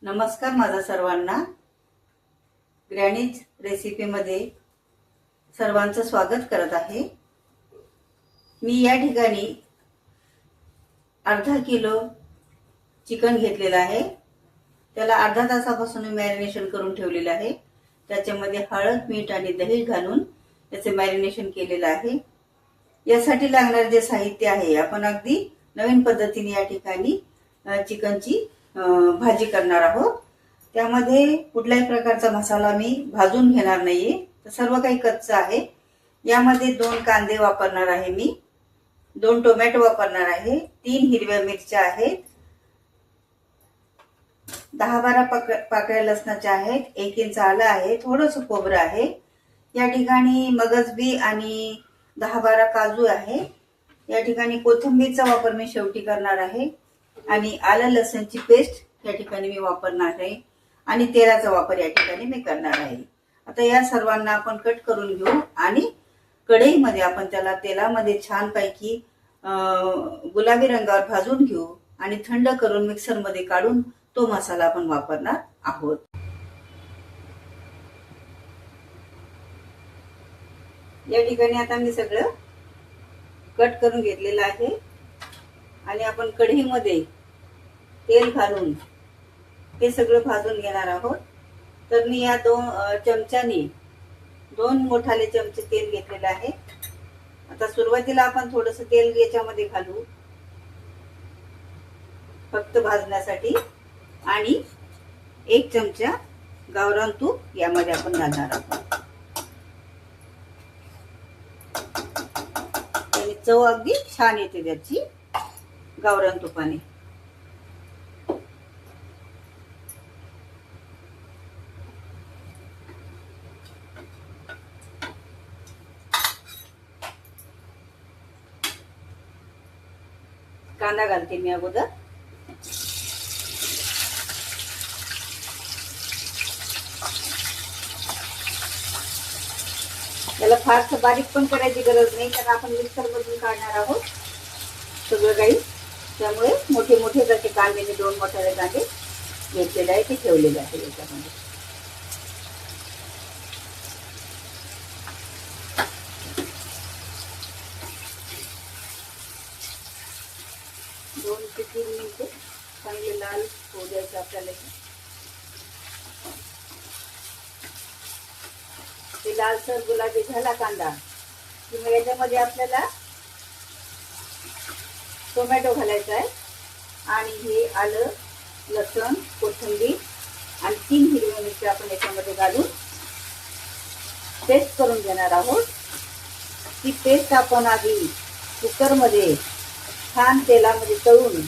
नमस्कार माझा सर्वांना ग्रॅनीज रेसिपीमध्ये सर्वांचं स्वागत करत आहे। मी या ठिकाणी अर्धा किलो चिकन घेतलेलं आहे। त्याला अर्धा तासापासून मॅरिनेशन करून ठेवलेलं आहे। त्याच्यामध्ये हळद, मीठ आणि दही घालून त्याचे मॅरिनेशन केलेलं आहे। यासाठी लागणारे जे साहित्य आहे आपण अगदी नवीन पद्धतीने या ठिकाणी चिकनची भाजी करणार आहोत। त्यामध्ये कुठल्याही प्रकारचा मसाला मी भाजून घेणार नाहीये, तर सर्व काही कच्चं आहे। यामध्ये 2 कांदे वापरणार आहे मी, 2 टोमॅटो वापरणार आहे, 3 हिरव्या मिरच्या आहेत, 10-12 पाकळ्या लसणाच्या आहेत, 1 इंच आलं आहे, थोडंसं खोबरं आहे। या ठिकाणी मगजबी आणि 10-12 काजू आहे। या ठिकाणी कोथिंबीरचा वापर मी शेवटी करणार आहे आणि आलं लसणची पेस्ट या ठिकाणी मी वापरणार आहे आणि तेलाचा वापर या ठिकाणी मी करणार आहे। आता या सर्वांना आपण कट करून घेऊ आणि कढईमध्ये आपण त्याला तेलामध्ये छानपैकी गुलाबी रंगावर भाजून घेऊ आणि थंड करून मिक्सरमध्ये काढून तो मसाला आपण वापरणार आहोत। या ठिकाणी आता मी सगळं कट करून घेतलेलं आहे आणि आपण कढईमध्ये तेल घालून हे सगळं भाजून घेणार आहोत। तर मी या 2 चमच्यानी 2 मोठाले चमचे तेल घेतलेले आहे। आता सुरुवातीला आपण थोडंसं तेल याच्यामध्ये घालू फक्त भाजण्यासाठी आणि 1 चमचा गावरान तूप यामध्ये आपण घालणार आहोत। आणि चव अगदी छान येते त्याची गावरान तुपाने। कांदा घालते मी अगोदर। याला फारसं बारीक पण करायची गरज नाही, कारण आपण मिक्सर मधून काढणार आहोत सगळं काही। त्यामुळे मोठे मोठे त्याचे कांदे मी 2 मोठे कांदे घेतलेले आहे, ते ठेवलेले आहे याच्यामध्ये। 2 ते 3 मिनिटे चांगले लाल होऊ द्यायचे आपल्याला। ते लालसर गुलाबी झाला कांदा की मग याच्यामध्ये आपल्याला टोमॅटो घालायचा आहे आणि हे आलं, लसूण, कोथिंबीर आणि 3 हिरव्या मिरच्या आपण याच्यामध्ये घालून पेस्ट करून घेणार आहोत। ती पेस्ट आपण आधी कुकरमध्ये छान तेलामध्ये तळून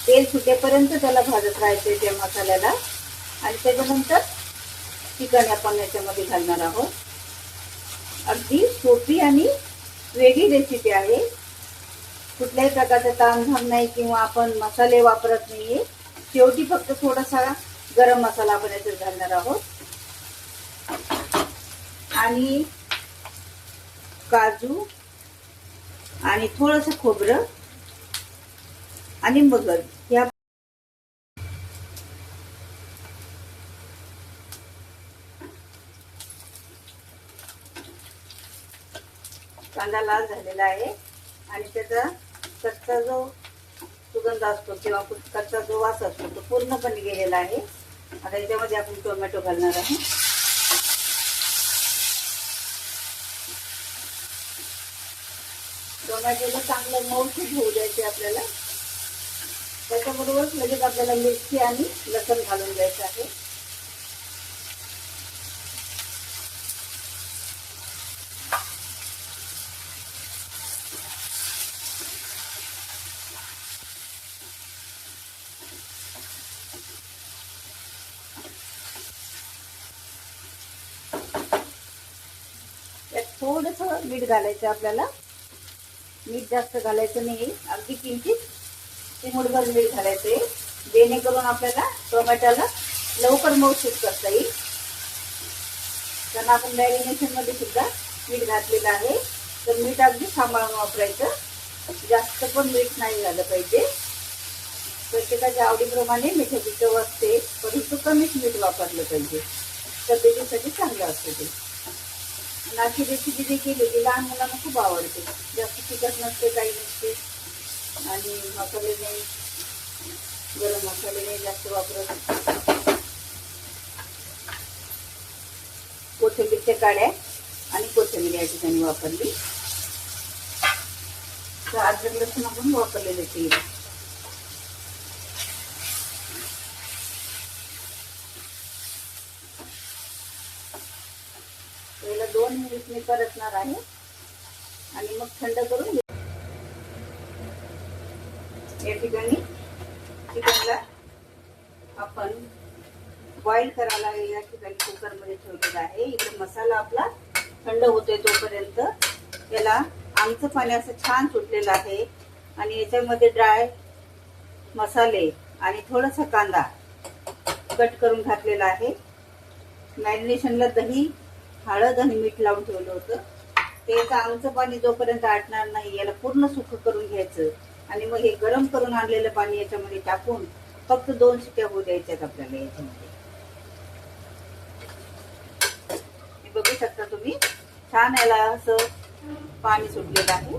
तेल सुटेपर्यंत त्याला भाजत राहायचे त्या मसाल्याला आणि त्याच्यानंतर चिकन आपण याच्यामध्ये घालणार आहोत। अगदी सोपी आणि वेगळी रेसिपी आहे। कुठल्याही प्रकारचा तामझाम नाही किंवा आपण मसाले वापरत नाहीये। शेवटी फक्त थोडासा गरम मसाला आपण याच्यात घालणार आहोत आणि काजू आणि थोडंसं खोबरं आणि मगज या कांदा लाल झालेला आहे आणि त्याचा कच्चा जो सुगंध असतो किंवा कच्चा जो वास असतो तो पूर्णपणे गेलेला आहे। आता याच्यामध्ये आपण टोमॅटो घालणार आहे। टोमॅटोला चांगलं मऊसूत होऊ द्यायचे आपल्याला। त्याच्याबरोबर लगेच आपल्याला मिरची आणि लसूण घालून द्यायचं आहे। थोडंसं मीठ घालायचं आपल्याला। मीठ जास्त घालायचं नाही, अगदी किंचित चिमूटभर मीठ घालायचे, जेणेकरून आपल्याला टोमॅटोला लवकर मऊसूत करता येईल। कारण आपण मॅरिनेशन मध्ये सुद्धा मीठ घातलेलं आहे, तर मीठ अगदी सांभाळून वापरायचं। जास्त पण मीठ नाही झालं पाहिजे। प्रत्येकाच्या प्रत्येकाच्या आवडीप्रमाणे मिठाची चव असते, परंतु कमीच मीठ वापरलं पाहिजे, तब्येतीसाठी चांगलं असतं ते. आणि अशी रेसिपी जी केली ती लहान मुलांना खूप आवडते. जास्त तिखट नसते, काही नसते, आणि मसाले नाही, गरम मसाले नाही जास्त वापरत. कोथिंबीरच्या काड्या आणि कोथिंबीर या ठिकाणी वापरली. तर अद्रक लसूण आपण वापरलेले तेल. पहिला 2 मिनिट मी परतणार आहे आणि मग थंड करून या ठिकाणी चिकनला आपण बॉईल करायला या ठिकाणी कुकरमध्ये ठेवलेला आहे. इकडे मसाला आपला थंड होतोय तोपर्यंत याला आमचं पाणी असं छान सुटलेलं आहे आणि याच्यामध्ये ड्राय मसाले आणि थोडासा कांदा कट करून घातलेला आहे. मॅरिनेशनला दही, हळद आणि मीठ लावून ठेवलं होतं. ते आमचं पाणी जोपर्यंत आटणार नाही याला पूर्ण सुकं करून घ्यायचं आणि मग हे गरम करून आणलेलं पाणी याच्यामध्ये टाकून फक्त 2 शिट्या होऊ द्यायच्यात आपल्याला. याच्यामध्ये बघू शकता तुम्ही, छान याला असं पाणी सुटलेलं आहे.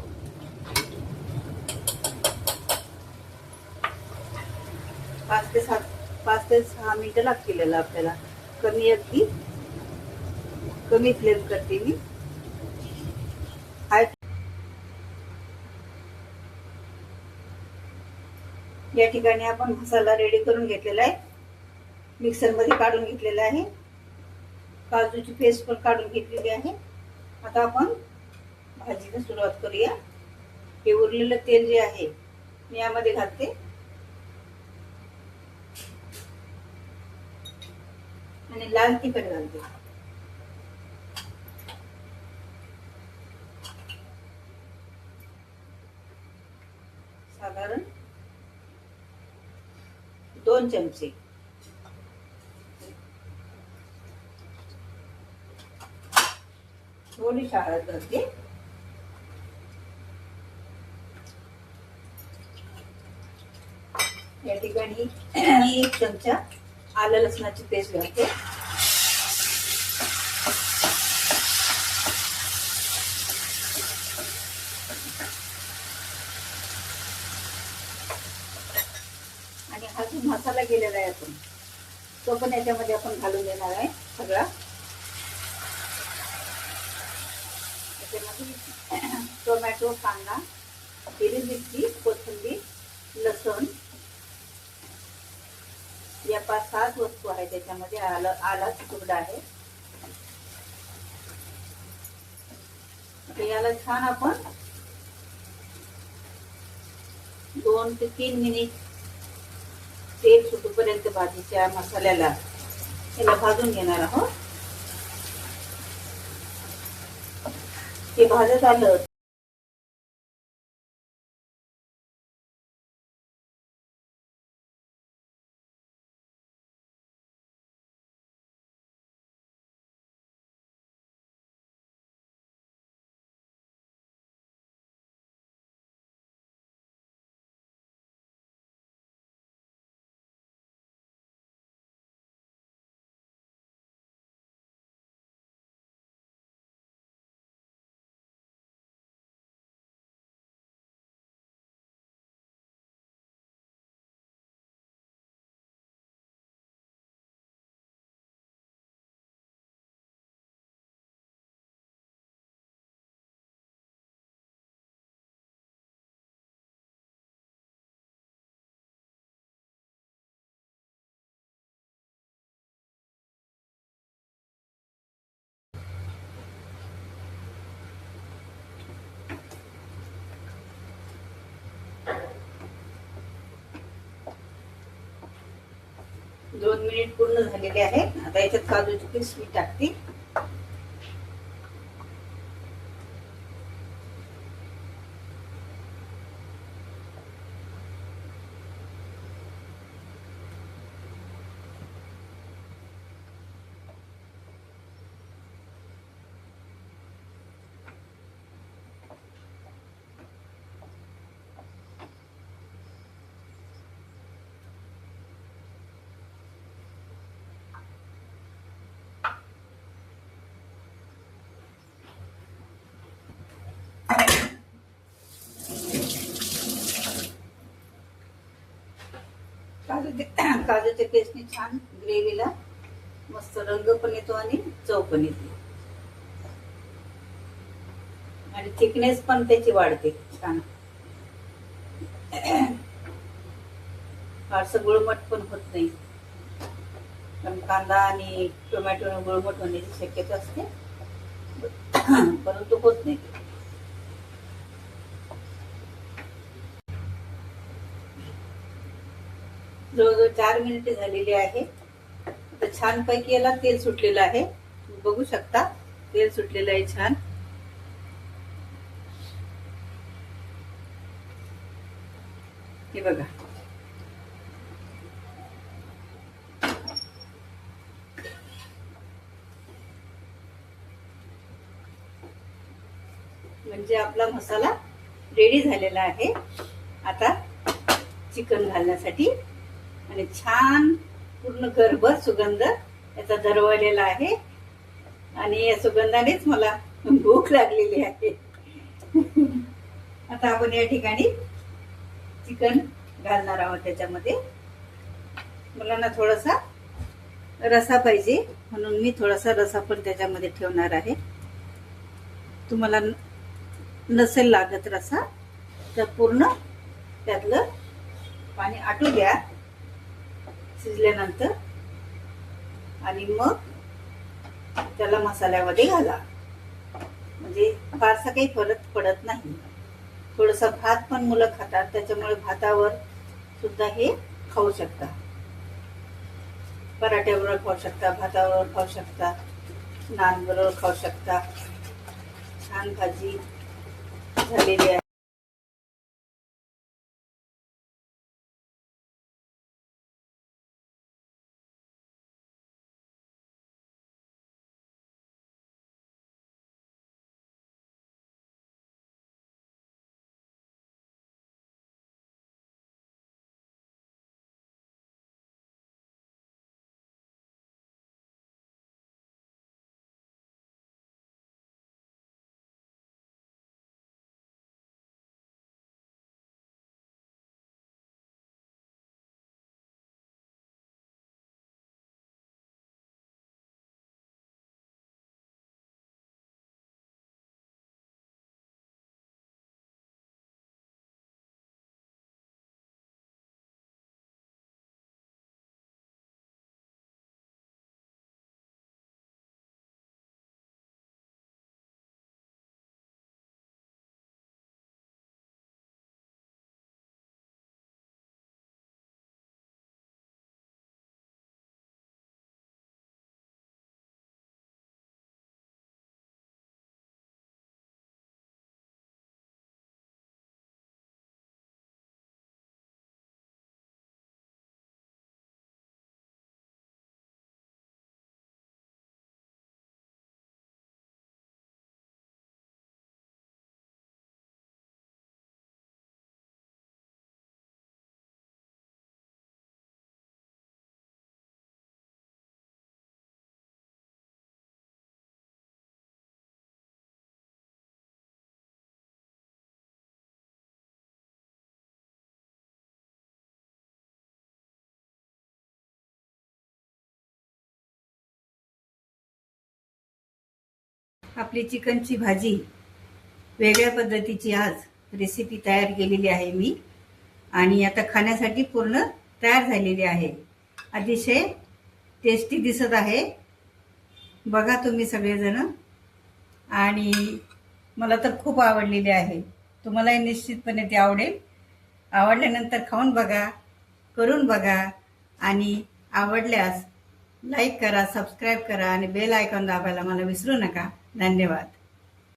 पाच ते सहा मिनिटं लागतील आपल्याला. अगदी कमी फ्लेम करते मी. या ठिकाणी आपण मसाला रेडी करून घेतलेला आहे, मिक्सर मध्ये काढून घेतलेला आहे. काजूची पेस्ट पण काढून घेतलेली आहे. आता आपण भाजीला सुरुवात करूया. हे उरलेलं तेल जे आहे मी यामध्ये घालते आणि लाल तिखट घालते. साधारण 2 चमचे. थोडीशी हळद घालते. या ठिकाणी 1 चमचा आलं लसणाची पेस्ट घालते. आणि हा जो मसाला केलेला आहे आपण तो पण याच्यामध्ये आपण घालून देणार आहे सगळा. त्याच्यामध्ये टोमॅटो, कांदा, हिरवी मिरची, कोथिंबीर, लसूण या 5-6 वस्तू आहेत. त्याच्यामध्ये आलाचा तुकडा आहे. याला छान आपण 2 ते 3 मिनिट तेल सुटूपर्यंत भाजीच्या मसाल्याला याला भाजून घेणार आहोत. ते भाजत आलं दोन मिनिट पूर्ण झालेले आहे. आता याच्यात काजूची पेस्ट मी टाकते. काजूच्या पेस्टने छान ग्रेव्हीला मस्त रंग पण येतो आणि चव पण येते आणि थिकनेस पण त्याची वाढते छान. फारसं गुळमट पण होत नाही, कारण कांदा आणि टोमॅटो गुळमट होण्याची शक्यता असते, परंतु होत नाही. जवळजवळ 4 मिनिटे झालेली आहे. आता छान पैकी याला तेल सुटलेलं आहे, बघू शकता तेल सुटलेलं आहे छान. हे बघा, म्हणजे आपला मसाला रेडी झालेला आहे. आता चिकन घालण्यासाठी आणि छान पूर्ण घरभर सुगंध याचा दरवळलेला आहे आणि या सुगंधानेच मला भूक लागलेली आहे. आता आपण या ठिकाणी चिकन घालणार आहोत. त्याच्यामध्ये मुलांना थोडासा रसा पाहिजे म्हणून मी थोडासा रसा पण त्याच्यामध्ये ठेवणार आहे. तुम्हाला नसेल लागत रसा तर पूर्ण त्यातलं पाणी आटू द्या शिजल्यानंतर आणि मग त्याला मसाल्यामध्ये घाला, म्हणजे फारसा काही फरक पडत नाही. थोडंसं भात पण मुलं खातात, त्याच्यामुळे भातावर सुद्धा हे खाऊ शकता, पराठ्याबरोबर खाऊ शकता, भाताबरोबर खाऊ शकता, नान बरोबर खाऊ शकता. छान भाजी झालेली आहे. आपली चिकनची भाजी वेगळ्या पद्धतीची आज रेसिपी तयार केलेली आहे मी आणि आता खाण्यासाठी पूर्ण तयार झालेली आहे. अतिशय टेस्टी दिसत आहे, बघा तुम्ही सगळेजण. आणि मला तर खूप आवडलेली आहे, तुम्हालाही निश्चितपणे ती आवडेल. आवडल्यानंतर खाऊन बघा, करून बघा आणि आवडल्यास लाईक करा, सबस्क्राईब करा आणि बेल आयकॉन दाबायला मला विसरू नका. धन्यवाद.